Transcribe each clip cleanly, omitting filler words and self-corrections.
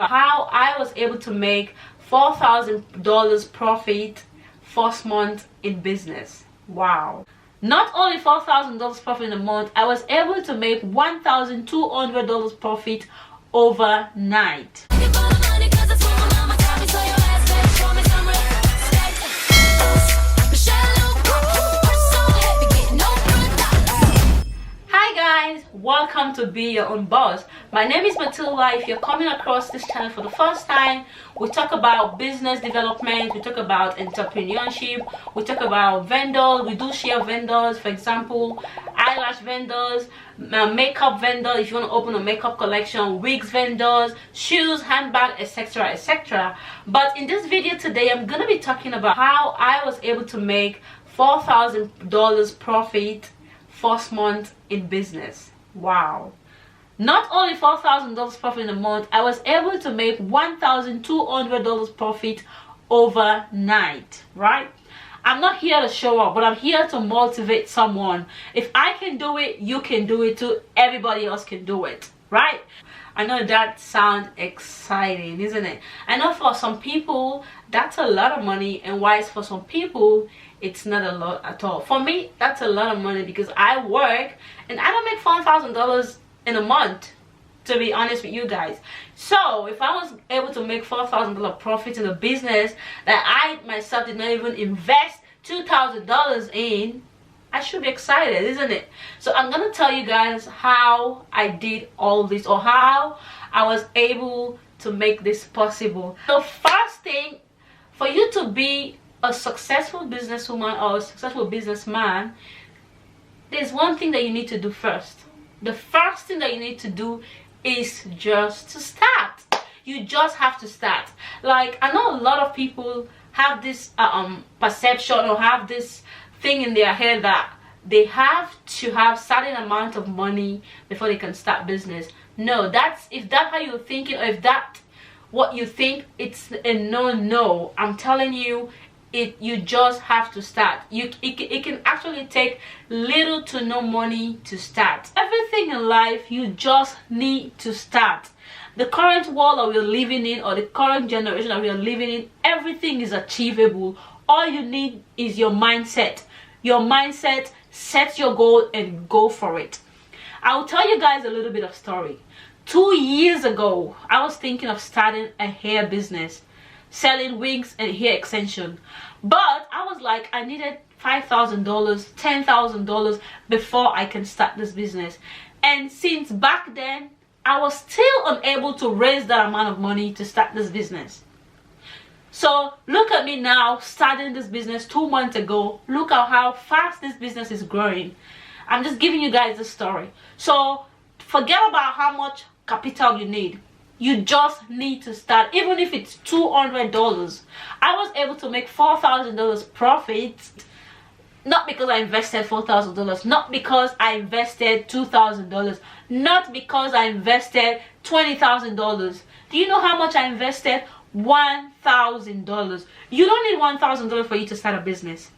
how I was able to make $4,000 profit first month in business. Wow. Not only $4,000 profit in a month, I was able to make $1,200 profit overnight. Welcome to Be Your Own Boss. My name is 𝒻𝓇𝒾𝓈. If you're coming across this channel for the first time, we talk about business development, we talk about entrepreneurship, we talk about vendors. We do share vendors, for example, eyelash vendors, makeup vendors if you want to open a makeup collection, wigs vendors, shoes, handbag, etc, etc. But in this video today, I'm going to be talking about how I was able to make $4,000 profit first month in business. Wow. Not only $4,000 profit in a month, I was able to make $1,200 profit overnight, right? I'm not here to show up, but I'm here to motivate someone. If I can do it, you can do it too. Everybody else can do it, right? I know that sounds exciting, isn't it? I know for some people that's a lot of money, and why for some people it's not a lot at all. For me, that's a lot of money because I work and I don't make $4,000 in a month, to be honest with you guys. So if I was able to make $4,000 profit in a business that I myself did not even invest $2,000 in, I should be excited, isn't it? So I'm gonna tell you guys how I did all this, or how I was able to make this possible. The first thing, for you to be a successful businesswoman or a successful businessman, there's one thing that you need to do first. The first thing that you need to do is just to start. You just have to start. Like, I know a lot of people have this perception, or have this thing in their head that they have to have certain amount of money before they can start business. No, if that's how you're thinking, or if that's what you think, it's a no. I'm telling you, you just have to start. It can actually take little to no money to start. Everything in life, you just need to start. The current world that we're living in, or the current generation that we are living in, everything is achievable. All you need is your mindset. Your mindset, set your goal and go for it. I'll tell you guys a little bit of story. 2 years ago, I was thinking of starting a hair business, selling wigs and hair extension, but I was like, I needed $5,000, $10,000 before I can start this business. And since back then, I was still unable to raise that amount of money to start this business. So look at me now, starting this business 2 months ago. Look at how fast this business is growing. I'm just giving you guys the story. So forget about how much capital you need. You just need to start, even if it's $200. I was able to make $4,000 profit, not because I invested $4,000, not because I invested $2,000, not because I invested $20,000. Do you know how much I invested? $1,000. You don't need $1,000 for you to start a business.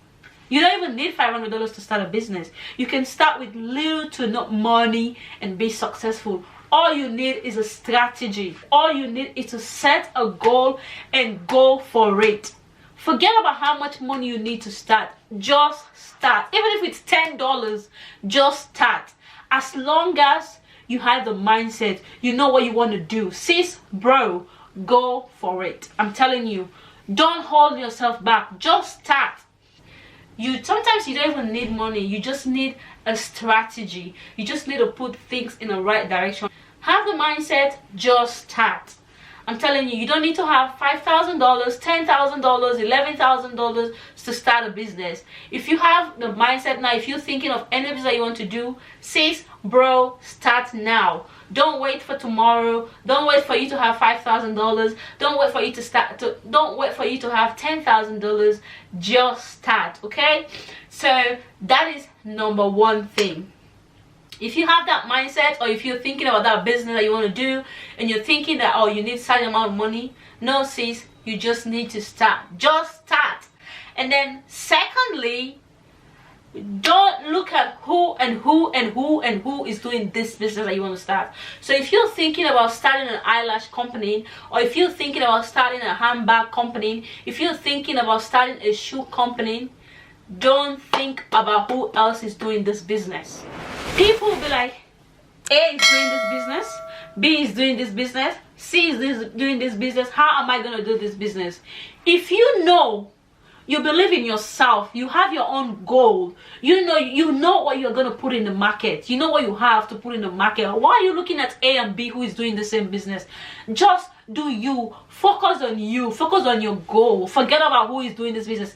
You don't even need $500 to start a business. You can start with little to no money and be successful. All you need is a strategy. All you need is to set a goal and go for it. Forget about how much money you need to start. Just start. Even if it's $10, just start. As long as you have the mindset, you know what you want to do. Sis, bro, go for it. I'm telling you, don't hold yourself back. Just start. Sometimes you don't even need money. You just need a strategy. You just need to put things in the right direction. Have the mindset, just start. I'm telling you, you don't need to have $5,000, $10,000, $11,000 to start a business. If you have the mindset now, if you're thinking of any business that you want to do, sis, bro, start now. Don't wait for tomorrow. Don't wait for you to have $5,000. Don't wait for you to start. Don't wait for you to have $10,000. Just start, okay? So that is number one thing. If you have that mindset, or if you're thinking about that business that you want to do, and you're thinking that, oh, you need a certain amount of money, no, sis, you just need to start. Just start. And then secondly, Don't look at who is doing this business that you want to start. So if you're thinking about starting an eyelash company, or if you're thinking about starting a handbag company, if you're thinking about starting a shoe company, don't think about who else is doing this business. People will be like, A is doing this business, B is doing this business, C is doing this business. How am I going to do this business? If you know, you believe in yourself, you have your own goal, you know what you're going to put in the market, you know what you have to put in the market. Why are you looking at A and B who is doing the same business? Just do you. Focus on you. Focus on your goal. Forget about who is doing this business.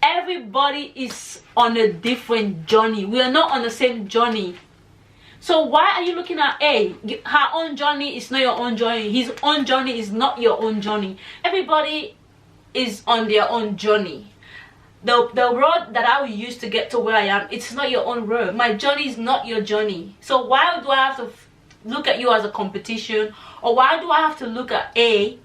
Everybody is on a different journey. We are not on the same journey. So why are you looking at A? Her own journey is not your own journey. His own journey is not your own journey. Everybody is on their own journey. The road that I will use to get to where I am, it's not your own road. My journey is not your journey. So why do I have to look at you as a competition? Or why do I have to look at A?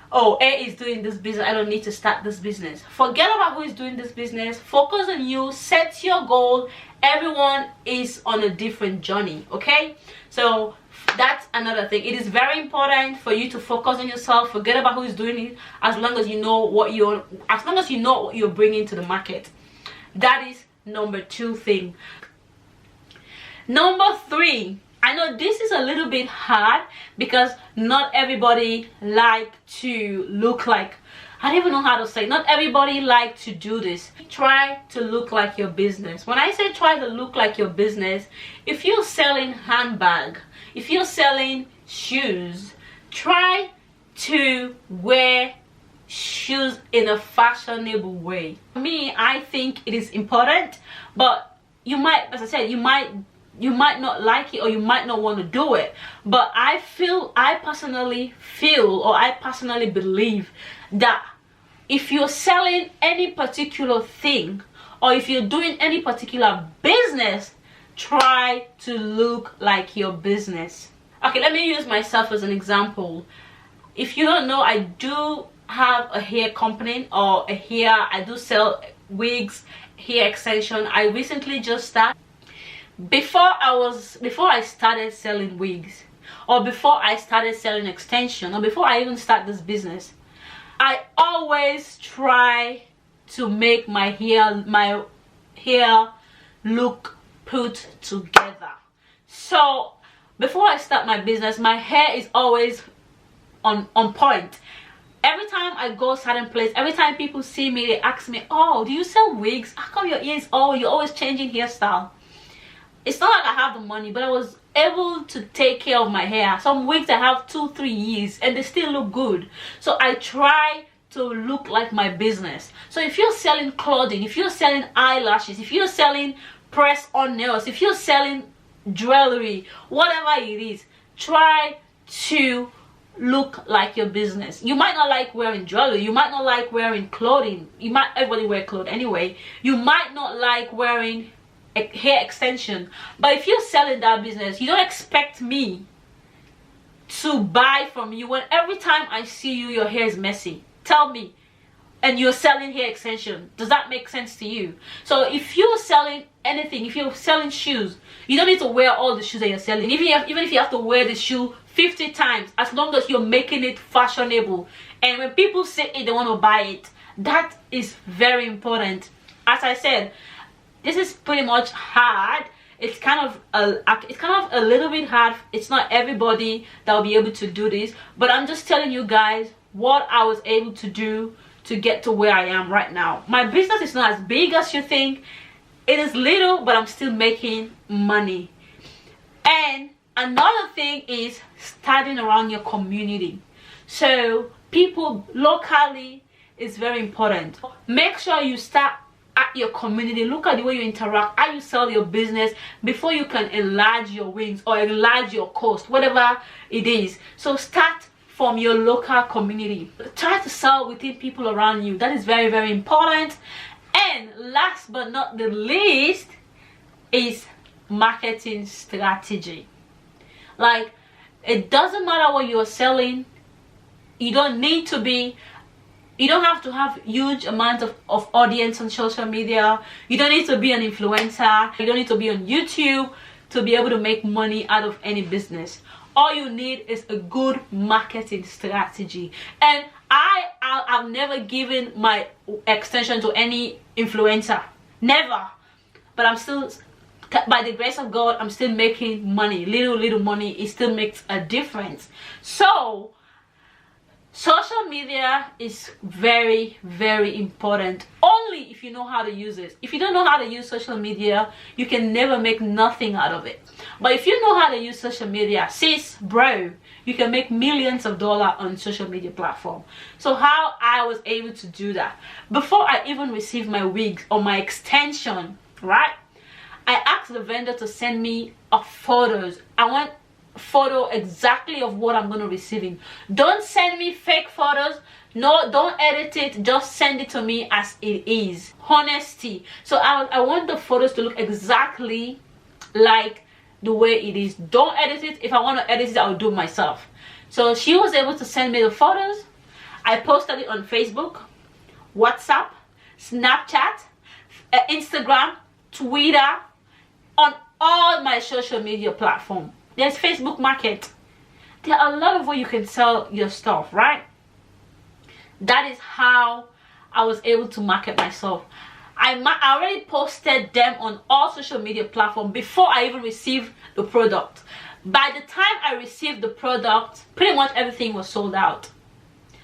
Oh, A is doing this business, I don't need to start this business. Forget about who is doing this business. Focus on you. Set your goal. Everyone is on a different journey, okay? So that's another thing. It is very important for you to focus on yourself. Forget about who is doing it, as long as you know what you're bringing to the market. That is number 2 thing. Number 3, I know this is a little bit hard because not everybody like to look like, I don't even know how to say, not everybody like to do this. Try to look like your business. When I say try to look like your business, if you're selling handbag, if you're selling shoes, try to wear shoes in a fashionable way. For me, I think it is important, but you might, as I said, you might not like it, or you might not want to do it. But I personally believe that if you're selling any particular thing, or if you're doing any particular business, try to look like your business. Okay, let me use myself as an example. If you don't know, I do have a hair company, or I do sell wigs, hair extension. I recently just started. Before I started selling wigs, or before I started selling extension, or before I even start this business, I always try to make my hair look put together. So before I start my business, my hair is always on point. Every time I go a certain place, every time people see me, they ask me, oh, do you sell wigs? How come your ears, oh, you're always changing hairstyle? It's not like I have the money, but I was able to take care of my hair. Some wigs I have 2-3 years and they still look good. So I try to look like my business. So if you're selling clothing, if you're selling eyelashes, if you're selling press-on nails, if you're selling jewelry, whatever it is, try to look like your business. You might not like wearing jewelry, you might not like wearing clothing, everybody wear clothes anyway. You might not like wearing hair extension, but if you're selling that business, you don't expect me to buy from you when every time I see you, your hair is messy. Tell me. And you're selling hair extension. Does that make sense to you? So if you're selling anything, if you're selling shoes, you don't need to wear all the shoes that you're selling. Even if you have to wear the shoe 50 times, as long as you're making it fashionable, and when people see it, they want to buy it. That is very important. As I said, this is pretty much hard. It's kind of a little bit hard. It's not everybody that will be able to do this, but I'm just telling you guys what I was able to do to get to where I am right now. My business is not as big as you think. It is little, but I'm still making money. And another thing is starting around your community. So people locally is very important. Make sure you start at your community. Look at the way you interact, how you sell your business before you can enlarge your wings or enlarge your cost, whatever it is. So start from your local community. Try to sell within people around you. That is very, very important. And last but not the least is marketing strategy. Like, it doesn't matter what you're selling. You don't need to be You don't have to have huge amounts of audience on social media. You don't need to be an influencer. You don't need to be on YouTube to be able to make money out of any business. All you need is a good marketing strategy. And I've never given my extension to any influencer, never. But I'm still, by the grace of God, I'm still making money. Little money, it still makes a difference. So social media is very, very important, only if you know how to use it. If you don't know how to use social media, you can never make nothing out of it. But if you know how to use social media, sis, bro, you can make millions of dollars on social media platform. So how I was able to do that, before I even received my wigs or my extension, right, I asked the vendor to send me photos. I want photo exactly of what I'm going to receiving. Don't send me fake photos. No, don't edit it. Just send it to me as it is. Honesty. So I want the photos to look exactly like the way it is. Don't edit it. If I want to edit it, I'll do it myself. So she was able to send me the photos. I posted it on Facebook, WhatsApp, Snapchat, Instagram, Twitter, on all my social media platforms. There's Facebook Market. There are a lot of ways you can sell your stuff, right? That is how I was able to market myself. I already posted them on all social media platforms before I even received the product. By the time I received the product, pretty much everything was sold out.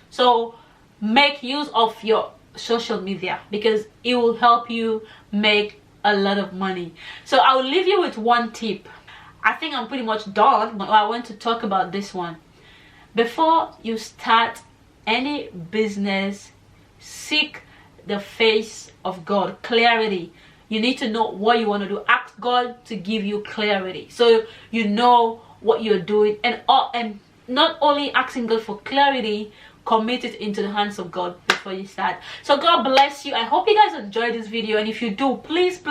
So make use of your social media, because it will help you make a lot of money. So I will leave you with one tip. I think I'm pretty much done, but I want to talk about this one. Before you start any business, seek the face of God, clarity. You need to know what you want to do. Ask God to give you clarity, so you know what you're doing. And not only asking God for clarity, commit it into the hands of God before you start. So God bless you. I hope you guys enjoyed this video, and if you do, please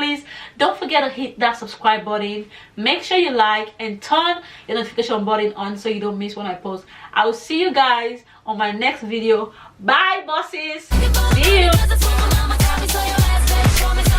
don't forget to hit that subscribe button. Make sure you like and turn your notification button on so you don't miss when I post. I will see you guys on my next video. Bye, bosses. See you.